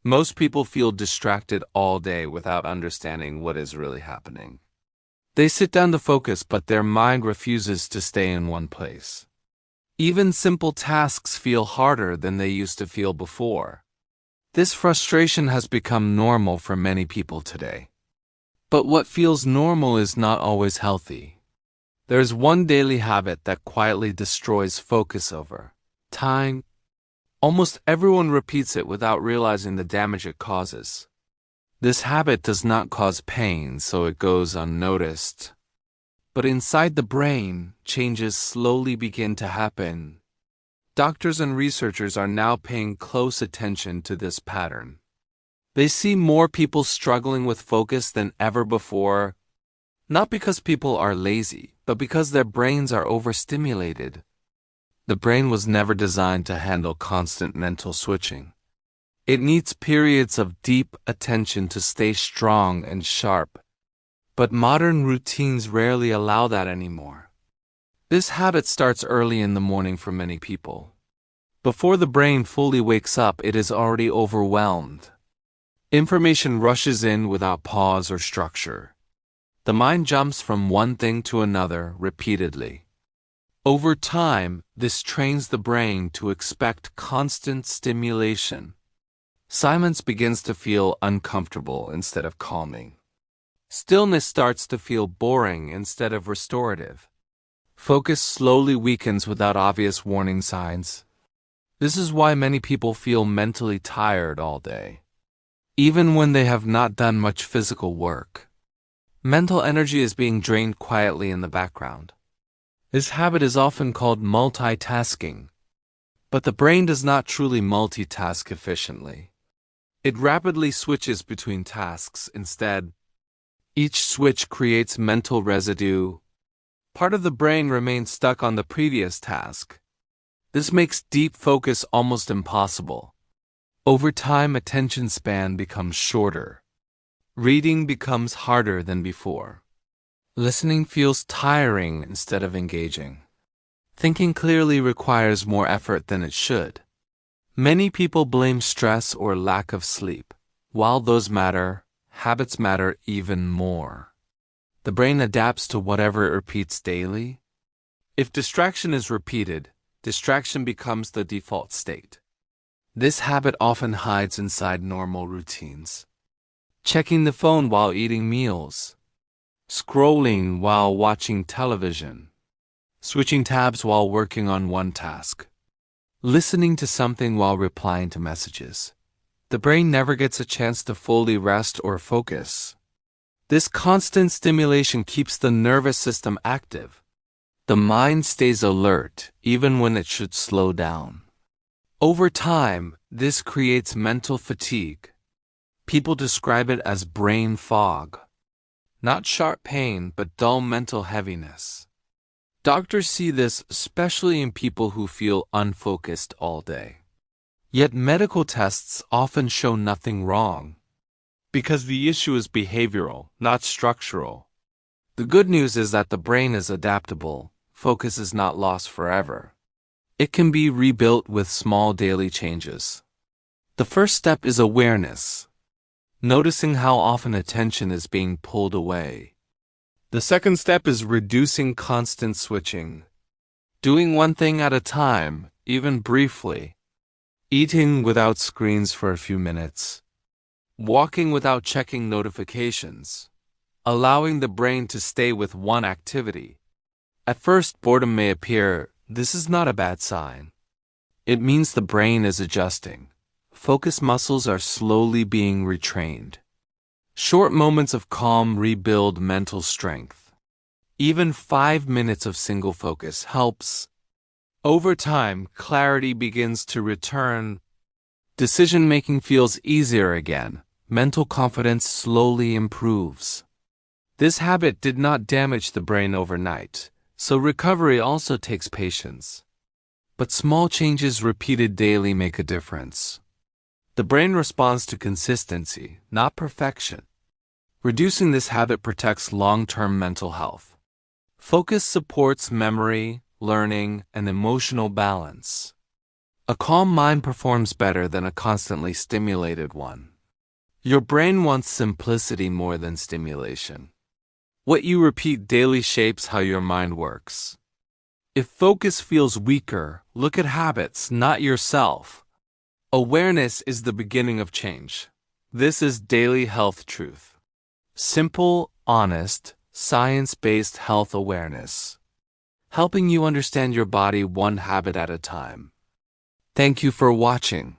Most people feel distracted all day without understanding what is really happening. They sit down to focus, but their mind refuses to stay in one place. Even simple tasks feel harder than they used to feel before. This frustration has become normal for many people today. But what feels normal is not always healthy. There's one daily habit that quietly destroys focus over time. Almost everyone repeats it without realizing the damage it causes. This habit does not cause pain, so it goes unnoticed. But inside the brain, changes slowly begin to happen. Doctors and researchers are now paying close attention to this pattern. They see more people struggling with focus than ever before, not because people are lazy, but because their brains are overstimulated. The brain was never designed to handle constant mental switching. It needs periods of deep attention to stay strong and sharp. But modern routines rarely allow that anymore. This habit starts early in the morning for many people. Before the brain fully wakes up, it is already overwhelmed. Information rushes in without pause or structure. The mind jumps from one thing to another repeatedly. Over time, this trains the brain to expect constant stimulation. Silence begins to feel uncomfortable instead of calming. Stillness starts to feel boring instead of restorative. Focus slowly weakens without obvious warning signs. This is why many people feel mentally tired all day, even when they have not done much physical work. Mental energy is being drained quietly in the background. This habit is often called multitasking. But the brain does not truly multitask efficiently. It rapidly switches between tasks instead. Each switch creates mental residue. Part of the brain remains stuck on the previous task. This makes deep focus almost impossible. Over time, attention span becomes shorter. Reading becomes harder than before. Listening feels tiring instead of engaging. Thinking clearly requires more effort than it should. Many people blame stress or lack of sleep. While those matter, habits matter even more. The brain adapts to whatever it repeats daily. If distraction is repeated, distraction becomes the default state. This habit often hides inside normal routines. Checking the phone while eating meals. Scrolling while watching television. Switching tabs while working on one task. Listening to something while replying to messages. The brain never gets a chance to fully rest or focus. This constant stimulation keeps the nervous system active. The mind stays alert even when it should slow down. Over time, this creates mental fatigue. People describe it as brain fog. Not sharp pain, but dull mental heaviness. Doctors see this especially in people who feel unfocused all day. Yet medical tests often show nothing wrong, because the issue is behavioral, not structural. The good news is that the brain is adaptable. Focus is not lost forever. It can be rebuilt with small daily changes. The first step is awareness. Noticing how often attention is being pulled away. The second step is reducing constant switching. Doing one thing at a time, even briefly. Eating without screens for a few minutes. Walking without checking notifications. Allowing the brain to stay with one activity. At first, boredom may appear. This is not a bad sign. It means the brain is adjusting. Focus muscles are slowly being retrained. Short moments of calm rebuild mental strength. Even 5 minutes of single focus helps. Over time, clarity begins to return. Decision-making feels easier again. Mental confidence slowly improves. This habit did not damage the brain overnight, so recovery also takes patience. But small changes repeated daily make a difference. The brain responds to consistency, not perfection. Reducing this habit protects long-term mental health. Focus supports memory, learning, and emotional balance. A calm mind performs better than a constantly stimulated one. Your brain wants simplicity more than stimulation. What you repeat daily shapes how your mind works. If focus feels weaker, look at habits, not yourself. Awareness is the beginning of change. This is Daily Health Truth. Simple, honest, science-based health awareness. Helping you understand your body one habit at a time. Thank you for watching.